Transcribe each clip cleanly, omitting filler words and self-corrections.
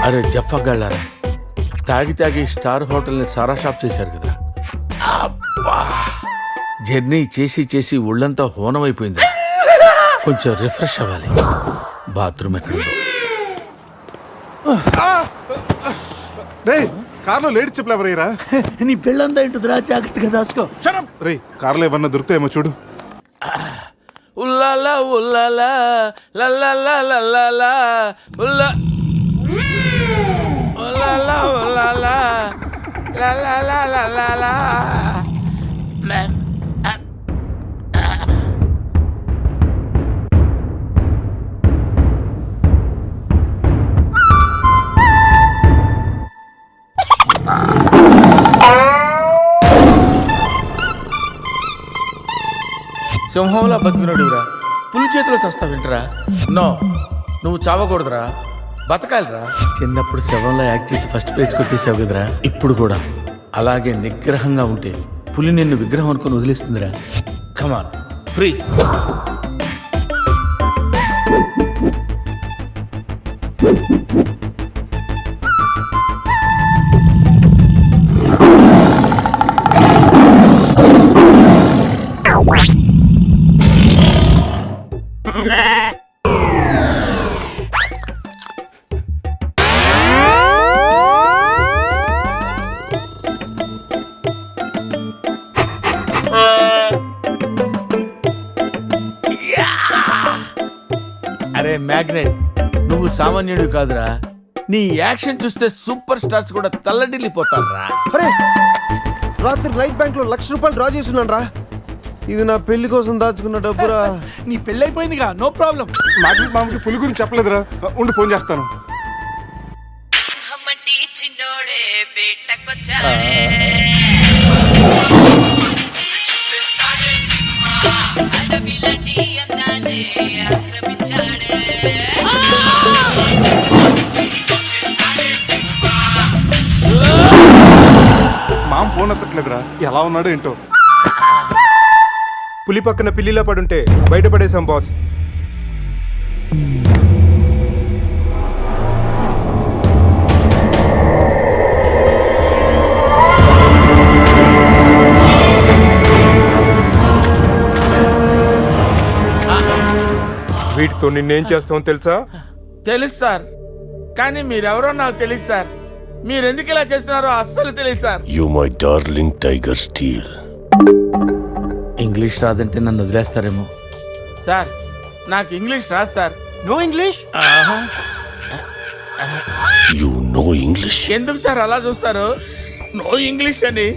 అరే జఫ్ఫగాళ్ళారా, తాగి తాగి స్టార్ హోటల్ని సారా షాప్ చేశారు కదా. అబ్బా, జర్నీ చేసి చేసి ఒళ్ళంతా హోనమైపోయింది. కొంచెం రిఫ్రెష్ అవ్వాలి. బాత్రూమ్ ఎక్కడుందో. కార్లో లేడీ చెప్పులు ఎవరయ్యరా? నీ పెళ్ళంతా ఇంటుందిరా, జాగ్రత్తగా దాసుకో. రే, కార్లో ఏమన్నా దొరుకుతాయేమో చూడు. ఉల్లాలా ఉల్లాలా లల్లాలా లల్లాలా ఉల్లా ఉల్లాలా ఉల్లాలా లల్లాలా లల్లాలా. సింహంలా బతికినడురా, పులి చేతిలో చస్తా వింటరా. నో, నువ్వు చావకూడదురా, బతకాలిరా. చిన్నప్పుడు శవంలో యాక్ట్ చేసి ఫస్ట్ పేజ్ కొట్టేసావు కదరా, ఇప్పుడు కూడా అలాగే నిగ్రహంగా ఉంటే పులి నిన్ను విగ్రహం అనుకుని వదిలేస్తుందిరా. కమాన్, ఫ్రీ. అరే మ్యాగ్నెట్, నువ్వు సామాన్యుడు కాదురా. నీ యాక్షన్ చూస్తే సూపర్ స్టార్స్ కూడా తల్లడిల్లిపోతారా. అరే, రాత్రి రైట్ బ్యాంక్ లో ₹1,00,000 డ్రా చేస్తున్నాను రా. ఇది నా పెళ్లి కోసం దాచుకున్న డబ్బురా. నీ పెళ్ళి అయిపోయిందిగా, నో ప్రాబ్లం. మామకి పులి గురించి చెప్పలేదురా. ఉండి ఫోన్ చేస్తాను. మామ ఫోన్ ఎత్తట్లేదురా. ఎలా ఉన్నాడు ఏంటో. పులి పక్కన పిల్లిలా పడుంటే బయటపడేశాం బాస్. వీటితో నిన్నేం చేస్తామో తెలుసా? తెలుసు సార్, కానీ మీరెవరో నాకు తెలియదు సార్. మీరెందుకు ఇలా చేస్తున్నారో అస్సలు తెలియదు sir. You my darling tiger steel. English రాదంటే నన్ను వదిలేస్తారేమో సార్. నాకు ఇంగ్లీష్ రాదు sir. No English? You know English. ఎందుకు సార్ అలా చూస్తారు? నో ఇంగ్లీష్ అని.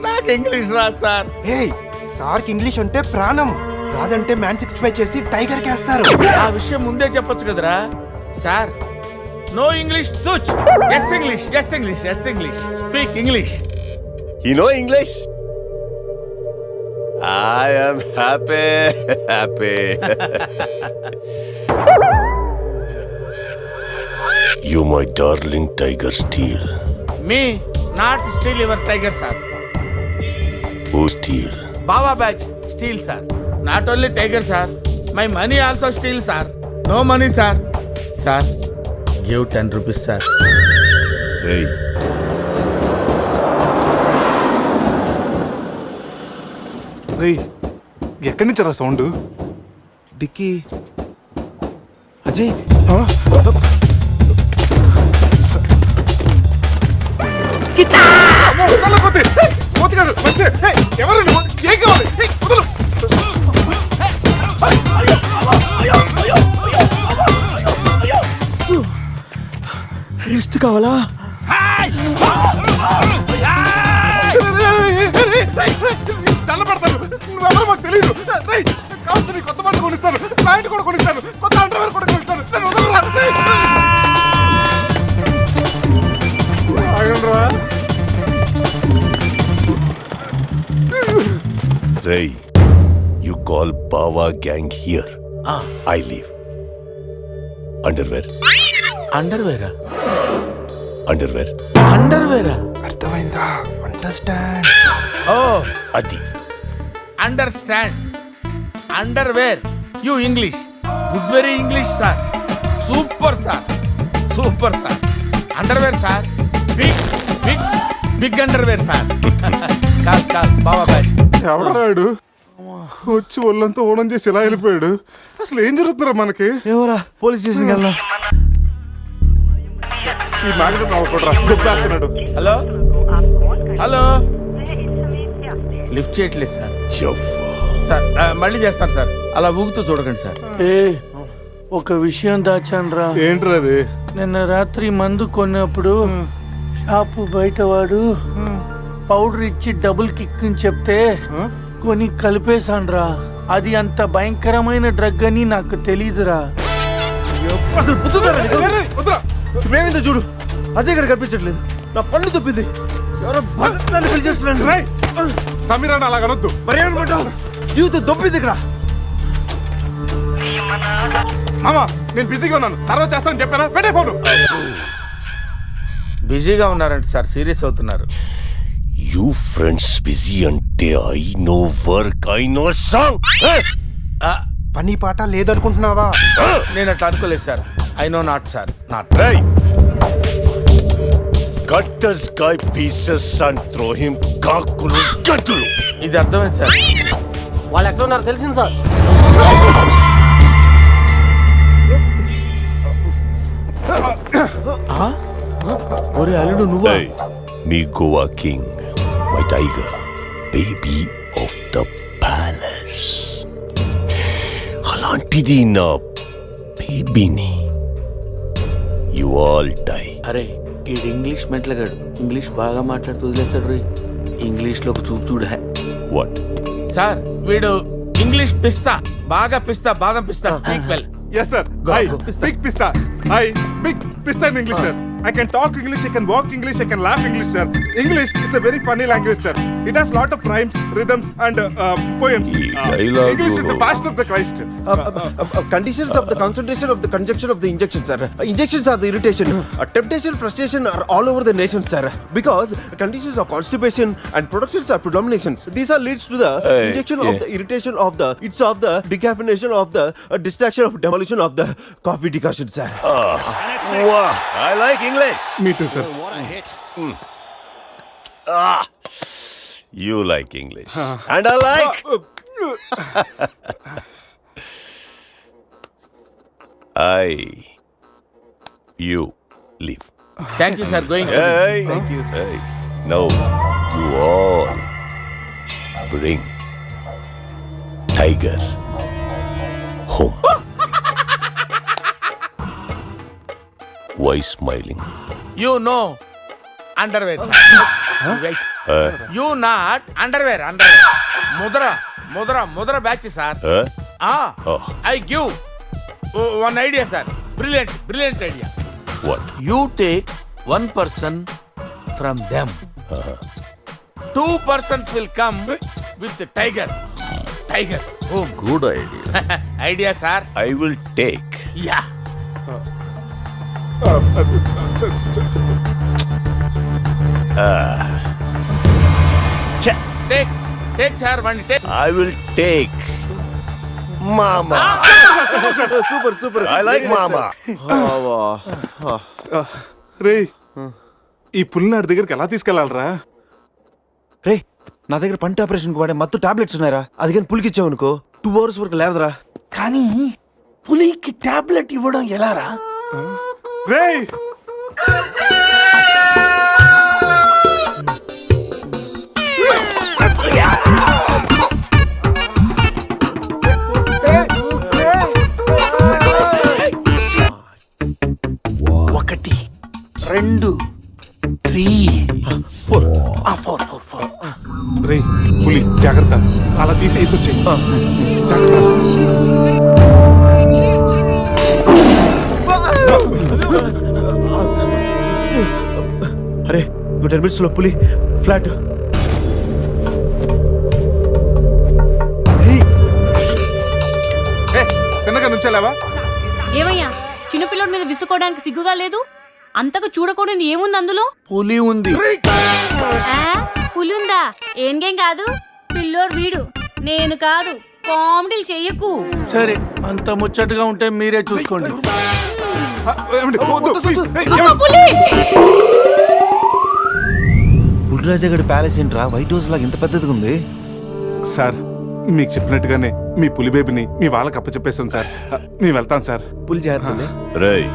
నాకు ఇంగ్లీష్ రాదు సార్. ఏయ్, సార్కి ఇంగ్లీష్ అంటే ప్రాణం. రాదంటే మ్యాన్ 65 చేసి టైగర్ కేస్తారు. ఆ విషయం ముందే చెప్పొచ్చు కదరా sir. No English touch. Yes English, yes English, yes English. Speak English. You know English? I am happy. You my darling tiger steel. Me not steal your tiger sir. Who steal? బాబా batch steal sir. Not only tiger sir, my money also steal sir. No money sir. Sir, give 10 rupees sir. Hey. రే, ఎక్కడి నుంచి రా sound? Dicky, Ajay. ఎవరండి? ఏం కావాలి? వదలు. Rest కావాలా? తెల్లబడతాను. నువ్వెవరో మాకు తెలియదు. కావచ్చు, నీ కొత్త బట్టలు కొనిస్తాను, ప్యాంట్ కూడా కొనిస్తాను, కొత్త అండర్వేర్ కూడా కొనిస్తాను. నేను వదలరా. Ray, you call Bawa gang here. I leave. Underwear. అండర్వేరా? Underwear. అండర్వేరా? అర్థమైందా? అండర్స్టాండ్. ఓ, Adi. Understand. Underwear. You English. Good very English sir. Super sir, super sir. Underwear sir, big big big underwear sir. Call call బావా batch. ఎవడరాడు వచ్చి ఒళ్ళంతా ఓనం చేసి ఇలా వెళ్ళిపోయాడు. అసలు ఏం జరుగుతున్నారా మనకి? ఏమోరా పోలీస్ స్టేషన్కి వెళ్దాం. ఈ మ్యాగ్నెట్ నవ్వకూడరా, దుబ్బేస్తున్నాడు. హలో హలో, లిఫ్ట్ చేయట్లేదు సార్. సార్ మళ్ళీ చేస్తాను సార్, అలా ఊగుతూ చూడకండి సార్. ఏ ఒక విషయం దాచాన్రా. ఏంట్రా అది? నిన్న రాత్రి మందు కొన్నప్పుడు షాపు బయట వాడు పౌడర్ ఇచ్చి డబుల్ కిక్ అని చెప్తే కొని కలిపేశాన్రా. అది అంత భయంకరమైన డ్రగ్ అని నాకు తెలీదురా. అసలు బుద్ధుందారా నీకు? రేయ్, వద్దురా. ఇప్పుడేమైందో చూడు, అజయ్ ఇక్కడ కనిపించట్లేదు. నా పళ్ళు తప్పింది. ఎవరో నన్ను పిలిచేస్తున్నాను. రేయ్, సమీరాన్ని అలా అనొద్దు. మరి ఏమనుకుంటావు? జీవితం దొప్పింది ఇక్కడ. మామా నేను బిజీగా ఉన్నాను, తర్వాత చేస్తానని చెప్పానా? పెట్టే ఫోను. బిజీగా ఉన్నారంట సార్, సీరియస్ అవుతున్నారు. యూ ఫ్రెండ్స్ బిజీ అంటే I know work, I know song. పని పాట లేదనుకుంటున్నావా? నేను అట్లా అనుకోలేదు sir. I know not sir, not. Cut this guy pieces and throw him కాకులు గంతులు. ఇది అర్థమైంది సార్. వాళ్ళు ఎక్కడ ఉన్నారు తెలిసింది సార్. ఒరే అల్లుడు నువ్వా? Hey, me Goa king, my tiger, baby of the palace. అలాంటిది నా బేబీని యు ఆల్ డై. అరే ఈడు ఇంగ్లీష్ మెంట్లగాడు, ఇంగ్లీష్ బాగా మాట్లాడుతూ వదిలేస్తాడు రే. ఇంగ్లీష్ లో ఒక చూపు చూడ. వాట్? సార్ వీడు ఇంగ్లీష్ పిస్తా, బాగా పిస్తా, బాదం పిస్తా. Speak well. Yes sir. Hi, big pista. Hi, big pista in English sir. I can talk English, I can walk English, I can laugh English sir. English is a very funny language sir. It has lot of rhymes, rhythms and poems. dialogue- English is the fashion of the Christ. Conditions of the concentration of the conjunction of the injection, sir. Injections are the irritation. Temptation, frustration are all over the nation, sir. Because conditions of constipation and productions are predominations. These are leads to the injection of the irritation of the, it's of the decaffeination of the distraction of demolition of the coffee decoction, sir. Wow, I like English. Me too sir. You like English. And I like. You leave. Thank you sir. Going. Hey, thank you. Hey, now you all bring Tiger home. Why smiling? You know underwear. Right. You not underwear. Mudra Mudra Mudra batch sir. Oh. I give one idea sir. Brilliant brilliant idea. What? You take 1 person from them. 2 persons will come with tiger. Tiger home. Good idea. Idea sir. I will take. Yeah. Take take sir one take. I will take Mama. Super, super. I like Mama. రేయ్, ఈ పుల్లినాడి దగ్గరికి ఎలా తీసుకెళ్లాలరా? రే నా దగ్గర పంట operation కు వాడే మత్తు టాబ్లెట్స్ ఉన్నాయరా. అది కానీ పులికిచ్చావు అనుకో 2 hours వరకు లేవదరా. కానీ పులికి టాబ్లెట్ ఇవ్వడం ఎలారా? రేయ్, ఒకటి 2 3 4 రేయ్, పులి జాగ్రత్త, అలా తీసేసి వచ్చేయి. జాగ్రత్త. అరే 10 minutes లో పులి ఫ్లాట్. తిన్నగా నుంచెలావా? ఏమయ్యా చిన్నపిల్లడి మీద విసుకోవడానికి సిగ్గుగా లేదు? అంతకు చూడకూడదు ఏముంది అందులో? పులి ఉంది. ఆ, పులుందా? ఏం కాదు, పిల్లోడు వీడు, నేను కాదు. కామెడీలు చెయ్యకు. సరే అంత ముచ్చటగా ఉంటే మీరే చూసుకోండి. ఏమండి, వద్దు, please. అమ్మ, పులి! పులిరాజగడ్ ప్యాలెస్ ఏంట్రా వైట్ హౌస్ లాగా ఇంత పెద్దదిగా ఉంది? సార్ మీకు చెప్పినట్టుగానే మీ పులి బేబీని మీ వాళ్ళకి అప్పచెప్పేస్తాను సార్. మేము వెళ్తాం సార్. పులి జాగ్రత్త. రేయ్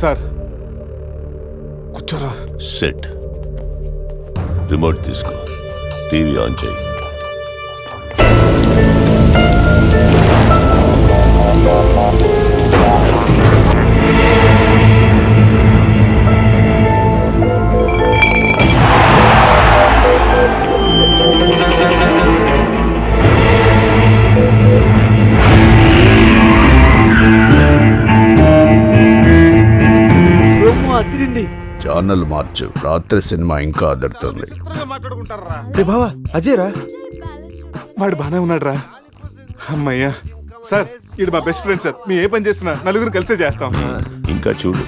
సార్ కూర్చోరా. సెట్ రిమోట్ తీసుకో, టీవీ ఆన్ చేయి. ఛానల్ మార్చు, రాత్రి సినిమా ఇంకా అదరుతుంది. మాట్లాడుకుంటారా? రే బావా అజయ్ రా. వాడు బానే ఉన్నాడు రా. అమ్మయ్యా. సార్ ఇది మా బెస్ట్ ఫ్రెండ్ సార్. మేము ఏ పని చేసినా నలుగురు కలిసే చేస్తాం. ఇంకా చూడు.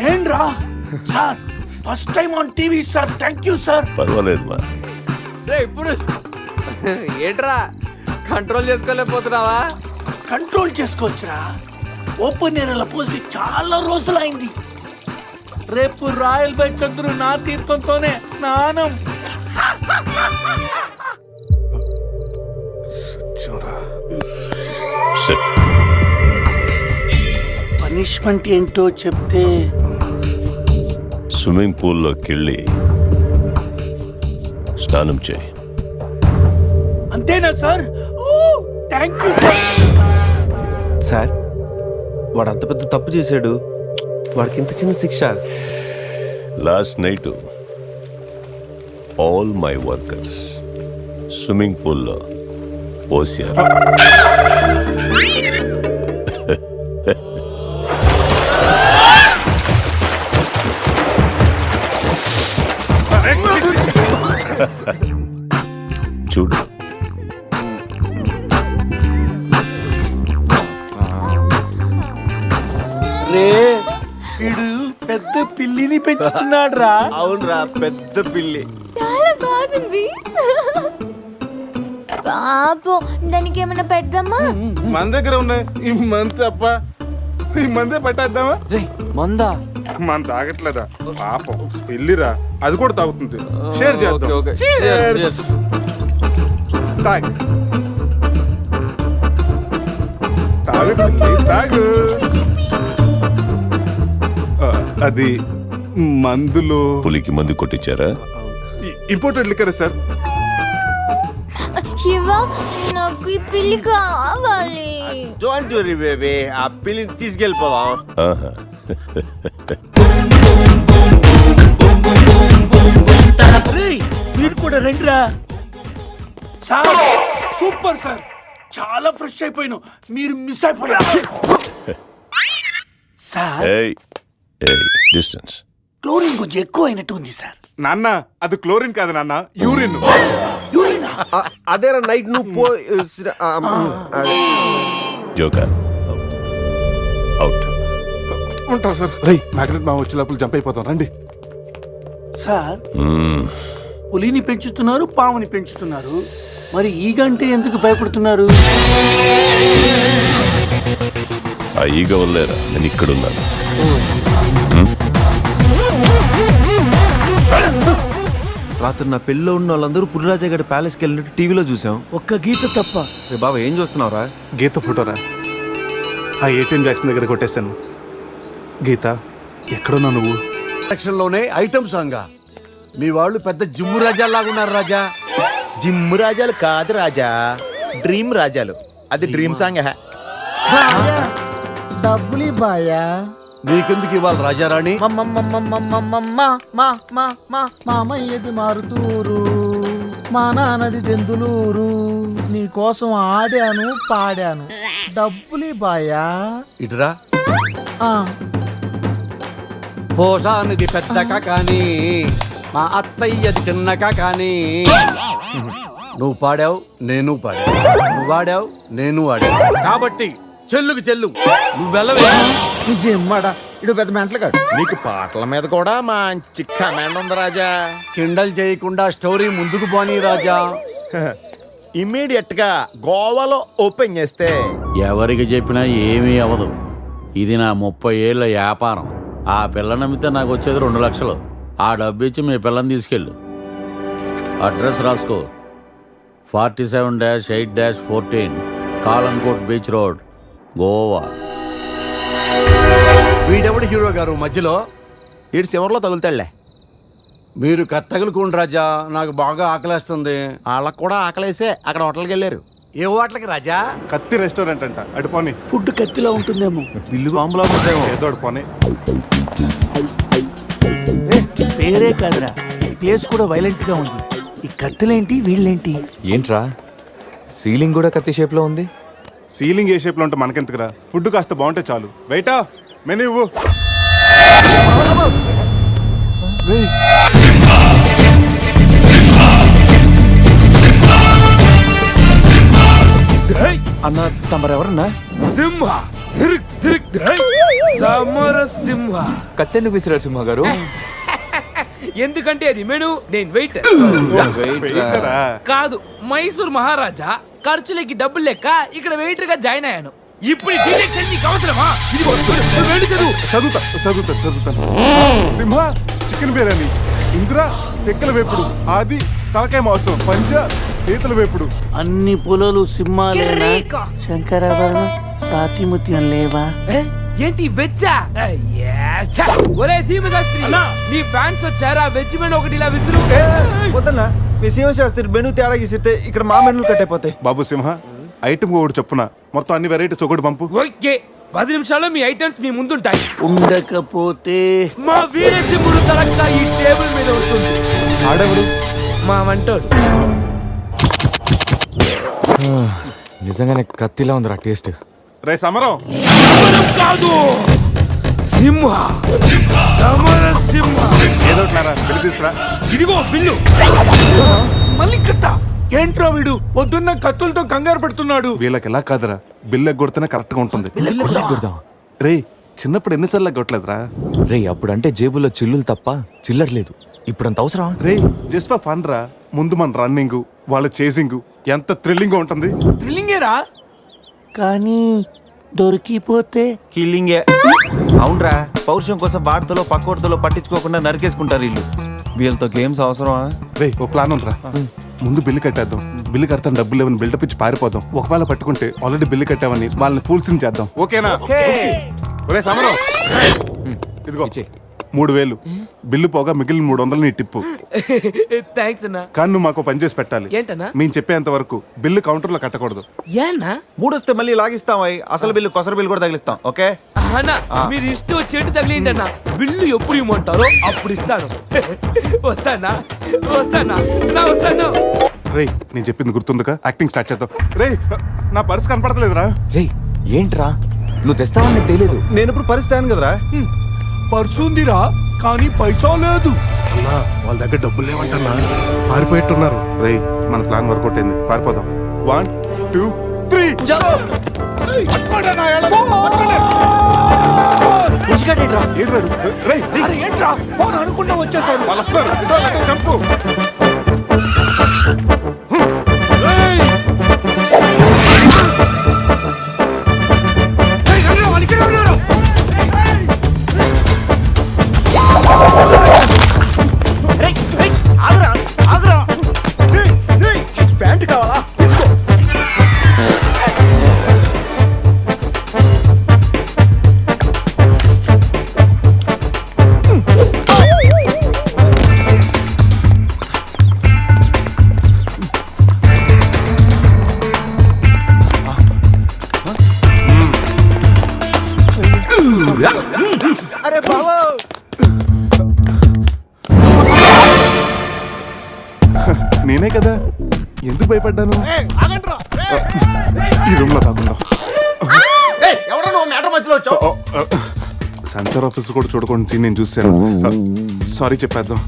నేను రా sir, first time on TV sir. Thank you sir. పర్వాలేదు మా. ఇప్పుడు ఏంట్రా కంట్రోల్ చేసుకోలేకపోతున్నావా? కంట్రోల్ చేసుకోవచ్చురా. ఓపెన్ ఏరియాలో పోసి చాలా రోజులైంది. రేపు రాయల్ బై చంద్రు నా తీర్థంతోనే స్నానం. సెట్. పనిష్మెంట్ ఏంటో చెప్తే స్విమ్మింగ్ పూల్లోకి వెళ్ళి స్నానం చేయి. అంతేనా sir? Thank you sir. Sir వాడు అంత పెద్ద తప్పు చేశాడు, వాడికి ఇంత చిన్న శిక్ష. Last night all my workers swimming పూల్లో పోసారు. చూడు. రే వీడు పెద్ద పిల్లిని పెంచుతున్నాడు రా. అవునరా, పెద్ద పిల్లి. చాలా బాగుంది. పాపం దానికి ఏమైనా పెడదామా? మన దగ్గర ఉన్నాయి ఈ మంత్ తప్ప. ఈ మందే పట్టేద్దామా? మందా? మన తాగట్లేదా పాపం? పెళ్ళిరా, అది కూడా తాగుతుంది. షేర్ చేద్దాం. ఓకే. Cheers. తాగు తాగు పిల్లి, తాగు. అది మందులో పులికి మందు కొట్టించారా? Imported liquor sir. శివ, నాకు ఈ పిల్లి కావాలి. డోంట్ వరీ బేబీ, ఆ పిల్లిని తీసుకెళ్ళిపోవా. ఆహా. మీరు కూడా రండిరా. సార్ సూపర్ సార్, చాలా ఫ్రెష్ అయిపోయాను. మీరు మిస్ అయిపోయారు సార్. ఏయ్ ఏయ్, డిస్టెన్స్. క్లోరిన్ కొంచెం ఎక్కువ అయినట్టు ఉంది సార్. నాన్న అది క్లోరిన్ కాదు నాన్న, యూరిన్. యూరినా? అదేరా నైట్ నువ్వు పో. Joker out. ఉంటాం సార్. రై మ్యాగ్నెట్ మా వచ్చే లోపల జంప్ అయిపోతాం. రండి. సార్ పులిని పెంచుతున్నారు, పాముని పెంచుతున్నారు, మరి ఈగంటే ఎందుకు భయపడుతున్నారు? ఆ ఈగ వల్లేరా నేను ఇక్కడున్నాను. రాత్రి నా పెళ్ళిలో ఉన్న వాళ్ళందరూ పులిరాజగడ్ ప్యాలెస్కి వెళ్ళినట్టు టీవీలో చూసాం. ఒక్క గీత తప్ప. రే బాబా ఏం చూస్తున్నావురా? గీత ఫోటోరా. ఆ ఏటీఎం వ్యాక్సిన్ దగ్గర కొట్టేశాను. గీత ఎక్కడున్నా నువ్వు? లోనే ఐటమ్ సాంగ్. మీ వాళ్ళు పెద్ద జిమ్ము రాజాలాగా ఉన్నారు రాజా. జిమ్ రాజాలు కాదు రాజా, డ్రీమ్ రాజాలు. అది డ్రీమ్ సాంగ్. డబ్బులు బాయా. నీకెందుకు ఇవ్వాలి రాజారాణి? మామయ్యది మారుతూరు, మా నాన్నది దెందులూరు. నీ కోసం ఆడాను పాడాను, డబ్బులు బాయా. ఇటురా. పోసానిది పెద్దక కానీ మా అత్తయ్యది చిన్నక కానీ. నువ్వు పాడావు, నేను పాడావు. నువ్వు ఆడావు, నేను ఆడావు. కాబట్టి చెల్లుకు చెల్లు. నువ్వు వెళ్ళవే. నిజమ్మడా, ఇడు పెద్ద మెంటలు కాడు. నీకు పాటల మీద కూడా మంచి కమాండ్ ఉంది రాజా. కిండల్ చేయకుండా స్టోరీ ముందుకు పోనీ రాజా. ఇమ్మీడియట్ గా గోవాలో ఓపెన్ చేస్తే ఎవరికి చెప్పినా ఏమీ అవ్వదు. ఇది నా 30 ఏళ్ళ వ్యాపారం. ఆ పిల్ల నమ్మితే నాకు వచ్చేది 2 లక్షలు. ఆ డబ్బు ఇచ్చి మీ పిల్లని తీసుకెళ్ళు. అడ్రస్ రాసుకో. 47-8-14 కాలంకోట్ బీచ్ రోడ్, గోవా. వీడెవడు హీరో గారు మధ్యలో? ఇటు చివరిలో తగులుతాడులే. మీరు కత్తగలుకోండి రాజా, నాకు బాగా ఆకలేస్తుంది. వాళ్ళకు కూడా ఆకలేసే అక్కడ హోటల్కి వెళ్ళారు. ఏ హోటల్కి రాజా? కత్తి రెస్టారెంట్ అంట, అడుపోని. ఫుడ్ కత్తిలో ఉంటుందేమో. బిల్లు బాంబులా ఉంటుందేమో. ఏదో అడుపోని. పేరే కాదురా, ప్లేస్ కూడా వైలెంట్ గా ఉంది. ఈ కత్తులేంటి, వీళ్ళేంటి? ఏంట్రా సీలింగ్ కూడా కత్తి షేప్ లో ఉంది? సీలింగ్ ఏ షేప్ లో ఉంటే మనకెందుకురా, ఫుడ్ కాస్త బాగుంటే చాలు. వెయిటా మెనూ ఇవ్వు. అన్న తమరెవరన్నా? సింహ సమర సింహ. కత్తెందుకు విసిరారు సింహ గారు? ఎందుకంటే అది మెను, నేను వెయిట్ వెయిటరా? కాదు, మైసూర్ మహారాజా ఖర్చులకి డబ్బులు లెక్క ఇక్కడ వెయిటర్ గా జాయిన్ అయ్యాను. ఇప్పుడు డిటెక్షన్ నీకు అవసరమా? ఇదిగో, వెళ్ళి చదువు. చదువుతాను. సింహ చికెన్ బిర్యానీ, ఇంద్ర చెక్కల వేపుడు, ఆది తలకాయ మాంసం, పంజ పీతల వేపుడు. అన్ని పులలు సింహాలేనా? శంకరాభరణం సాతిముత్యం లేవా? ఏంటి వెజ్జా? ఒరే సీమశాస్త్రి, నీ ఫ్యాన్స్ వచ్చారా? వెజ్ మెను ఒకటి ఇలా విసురు. వద్దన్నా, మీ శివశాస్త్రి మెను తేడా గీసితే ఇక్కడ మా మెనూలు కట్టయిపోతాయి. బాబు సింహ, ఐటమ్ ఒకటి చెప్పున మొత్తం అన్ని వెరైటీస్ ఒకటి పంపు. ఓకే, 10 నిమిషాల్లో మీ ఐటమ్స్ మీ ముందుంటాయి. ఉండకపోతే మా వీరసింహుడు తలక్క ఈ టేబుల్ మీద ఉంటుంది. ఆడవుడు మా వంటోడు. నిజంగానే కత్తిలా ఉందిరా టేస్ట్. రే సమరం, కాదు సింహ, సమర సింహ. ఏదో బిల్లు తీసుకురా. ఇదిగో బిల్లు. మళ్ళీ కత్త. ఏంట్రా వీడు పొద్దున్న కత్తులతో కంగారు పెడుతున్నాడు? వీళ్ళకి ఎలా కాదురా, బిల్లు ఎగ్గొడితేనే కరెక్ట్ గా ఉంటుంది. రే చిన్నప్పుడు ఎన్నిసార్లు ఎగ్గొట్టలేదురా? రే అప్పుడంటే జేబులో చిల్లులు తప్ప చిల్లర లేదు. ఇప్పుడంత అవసరం? రే జస్ట్ ఫర్ ఫన్ రా. ముందు మన రన్నింగ్, వాళ్ళ చేసింగ్ ఎంత థ్రిల్లింగ్ గా ఉంటుంది. థ్రిల్లింగేరా, కానీ దొరికిపోతే కిల్లింగే. అవునరా, పౌరుషం కోసం వార్తలో పక్కోడతలో పట్టించుకోకుండా నరికేసుకుంటారు వీళ్ళు. వీళ్ళతో గేమ్స్ అవసరమా? రే ఓ ప్లాన్ ఉందిరా. ముందు బిల్లు కట్టేద్దాం. బిల్లు కడతాను డబ్బులు లేవని బిల్డప్ ఇచ్చి పారిపోదాం. ఒకవేళ పట్టుకుంటే ఆల్రెడీ బిల్లు కట్టామని వాళ్ళని ఫూల్సింగ్ చేద్దాం. ఓకేనా? ఒరే సమరం, ఇదిగో 3000 బిల్లు పోగా మిగిలిన 300 నీ టిప్పు. థ్యాంక్స్ అన్నా. కానీ నువ్వు మాకు పని చేసి పెట్టాలి. ఏంటన్నా? మేము చెప్పేంత వరకు బిల్లు కౌంటర్ లో కట్టకూడదు. ఏనా? మూడొస్తే మళ్ళీ లాగిస్తాం. అసలు బిల్లు కొసర బిల్లు కూడా తగిలిస్తాం. ఓకే అన్నా, మీరు ఇష్టం చెట్టు తగిలింటన్నా, బిల్లు ఎప్పుడు ఇమ్మంటారో అప్పుడు ఇస్తాను. వస్తానా? రే నేను చెప్పింది గుర్తుందిగా? యాక్టింగ్ స్టార్ట్ చేద్దాం. రే నా పర్స్ కనపడతలేదురా. రే ఏంట్రా నువ్వు తెస్తావని నాకు తెలియదు. నేను ఇప్పుడు పరిస్థితి కదరా. పర్సుందిరా, కానీ పైసా లేదు. వాళ్ళ దగ్గర డబ్బులు లేవంటన్నా, పారిపోయేట్టున్నారు. రే మన ప్లాన్ వర్కౌట్ అయింది, పారిపోదాం. 1 2 3 ఏంట్రా ఫోన్ అనుకుంటా వచ్చేసారు. వాళ్ళు వస్తారు. చంపు. ప్యాంట్ కావాలా? అరే బాబు, నేనే కదా, ఎందుకు భయపడ్డాను? ఈ రూమ్ లో కాకుండా సెన్సార్ ఆఫీస్ కూడా చూడకుండా నేను చూశాను. సారీ చెప్పేద్దాం.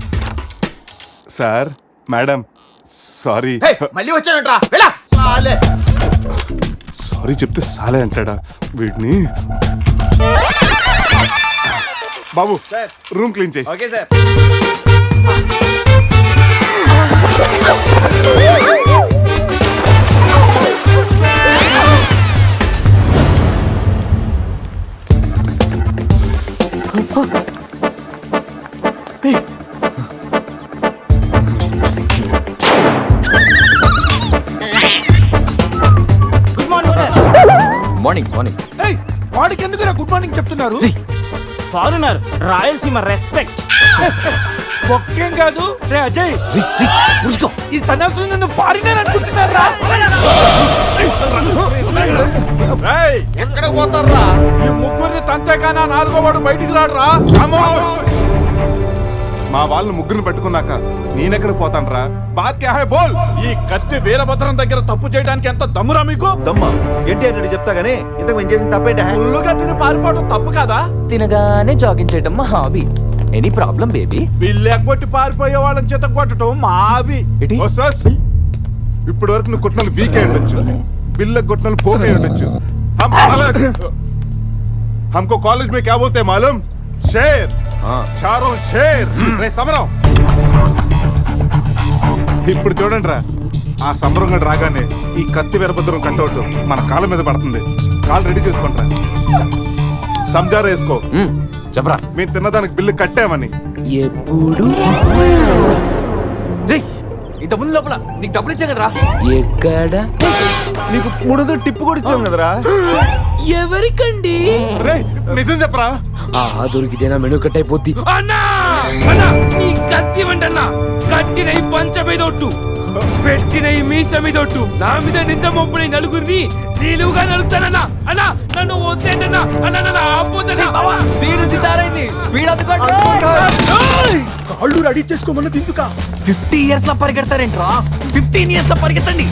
Sir madam sorry. మళ్ళీ వచ్చానంట్రా. సారీ చెప్తే సాలే అంటాడా వీడిని? బాబు రూమ్ క్లీన్ చేయి. Okay sir. Morning morning. ఏయ్, వాడికి ఎందుకు గుడ్ మార్నింగ్ చెప్తున్నారు? Foreigner Rayalaseema respect. ఒక్కేం కాదు రే అజయ్, ఈ సన్యాసులు నన్ను ఫారినర్ అనుకుంటున్నారా? ఎక్కడ పోతారా? ఈ ముగ్గురిని తంతేకానా నాలుగో వాడు బయటికి రాడురా. మా వాళ్ళని ముగ్గురిని పెట్టుకున్నాక నేనెక్కడికి పోతానరా? బాత్ క్యా హై బోల్. ఈ కత్తి వీరభద్రం దగ్గర తప్పు చేయడానికి ఎంత దమ్మురా మీకు? దమ్మా ఎన్టీఆర్ రెడ్డి చెప్తా గానీ ఇంతకు మేము చేసిన తప్పేంటే? ఫుల్లుగా తిని పారిపోవడం తప్పు కాదా? తినగానే జాగింగ్ చేయటం మా హాబీ. Any problem baby? వీళ్ళు ఎగ్గొట్టి పారిపోయే వాళ్ళని చేత కొట్టడం మా హాబీ. ఓ సస్, ఇప్పటి వరకు నువ్వు కొట్టినలు వీక్ అయి ఉండొచ్చు, బిల్ల కొట్టినలు పోక్ అయి ఉండొచ్చు. हमको कॉलेज में क्या बोलते हैं मालूम? शेर. చారో షేర్. రే సమరం, ఇప్పుడు చూడండి రా, ఆ సమరం గడు రాగానే ఈ కత్తి వీరభద్రం కట్అవుట్ మన కాళ్ళ మీద పడుతుంది. కాళ్ళు రెడీ చేసుకుంటారా? సంజారా వేసుకో. చెప్పరా. మేము తిన్నదానికి బిల్లు కట్టామని. ఎప్పుడు ఇంత ముందు లోపల నీకు డబ్బులు ఇచ్చా కదరా? ఎక్కడ? నీకు 300 టిప్పు కూడా ఇచ్చాం కదరా. ఎవరికండి? రే నిజం చెప్పరా? దొరికితేనా మెను కట్ అయిపోద్ది. అన్నా అన్నా, ఈ కత్తి వండన్నా, కట్టిన ఈ పంచ మీద ఒట్టు, పెట్టిన ఈ మీస మీద ఒట్టు, నా మీద నింద మోపుని నలుగురిని నిలువుగా నలుగుతానన్నా. అన్నా నన్ను వద్దేంటన్నా, అన్నా నన్ను ఆపోతన్నా. స్పీడ్ కాళ్ళు రెడీ చేసుకోమన్నది ఎందుక? 50 years లో పరిగెడతారేంట్రా? 15 years లో పరిగెత్తండి.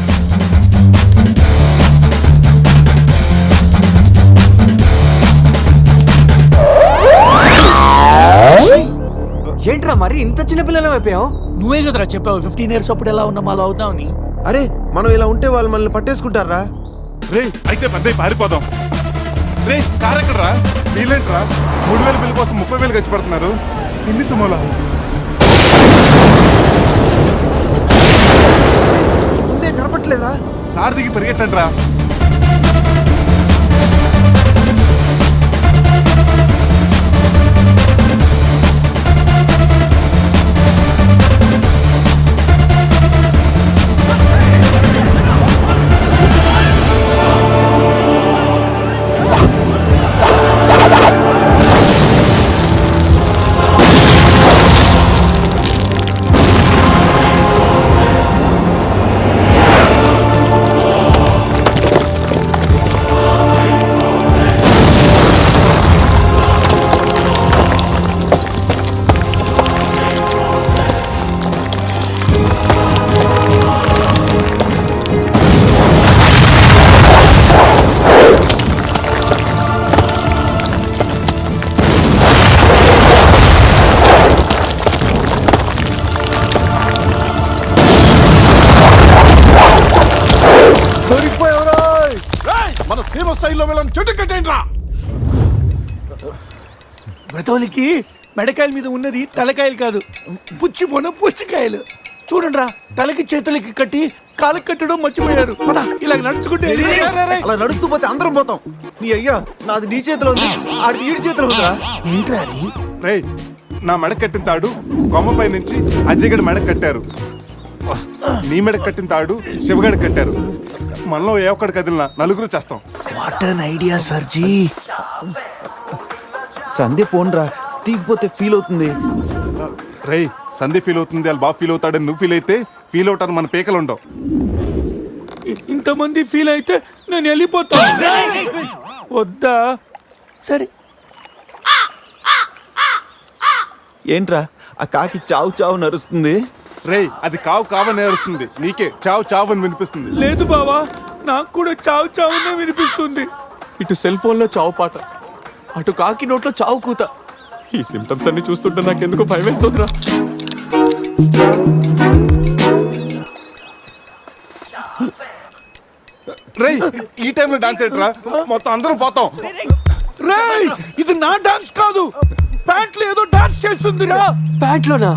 ఏంట్రా మరి ఇంత చిన్న పిల్లలు అయిపోయావు? నువ్వే కదరా చెప్పావు 15 years అప్పుడు ఎలా ఉన్నాం అలా అవుతామని. అరే మనం ఇలా ఉంటే వాళ్ళు మనల్ని పట్టేసుకుంటారా? రే అయితే పెద్ద పారిపోదాం. రే కార్ ఎక్కడరా? వీళ్ళేంట్రా 3000 బిల్లు కోసం 30,000 ఖర్చు పెడుతున్నారు. ఎన్ని సుమోలా? ముందే కనపట్లేదా? కార్ దిగి పరిగెట్టండి రా. మన ఫేమస్ స్టైల్లో వెళ్ళని చెట్టు కట్టేయండి రా. బ్రతోలికి మెడకాయల మీద ఉన్నది తలకాయలు కాదు, పుచ్చికాయలు. చూడండిరా, తలకి చేతులకి కట్టి కాళ్ళకి కట్టడం మర్చిపోయారు. పద ఇలా నడుచుకుంటే. అలా నడుస్తూ పోతే అందరం పోతాం. నీ అయ్యా నాది నీ చేతిలో ఉంది, ఆడిది ఈడి చేతిలో ఉందిరా. ఏంట్రా అది? రే నా మెడ కట్టిన తాడు కొమ్మపై నుంచి అజయ్ గడి మెడ కట్టారు. నీ మెడ కట్టిన తాడు శివగడి కట్టారు. మనలో ఏ ఒక్కడి కదిలినా నలుగురు చేస్తాం. What an idea sirji. Sandhya phone రా, తీగిపోతే ఫీల్ అవుతుంది. రే సంధి ఫీల్ అవుతుంది, వాళ్ళు బాగా ఫీల్ అవుతాడని నువ్వు ఫీల్ అయితే ఫీల్ అవుతాను మన పేకలు ఉండవు. ఇంతమంది ఫీల్ అయితే నేను వెళ్ళిపోతాను. వద్దా? సరే. ఏంట్రా ఆ కాకి చావు చావు నరుస్తుంది? రే అది కావు కావని నేరుస్తుంది, నీకే చావు చావు అని వినిపిస్తుంది. లేదు బావా, నాకు కూడా చావు చావునే వినిపిస్తుంది. ఇటు సెల్ ఫోన్ లో చావు పాట, అటు కాకి నోట్లో చావు కూత. ఈ సిమ్టమ్స్ అన్ని చూస్తుంటే నాకెందుకో భయం వేస్తుందిరా. రే ఈ టైంలో డాన్స్ ఏంట్రా? మొత్తం అందరం పోతాం. రేయ్, ఇది నా డాన్స్ కాదు, ప్యాంట్లో ఏదో డాన్స్ చేస్తుందిరా. ప్యాంట్లోనా?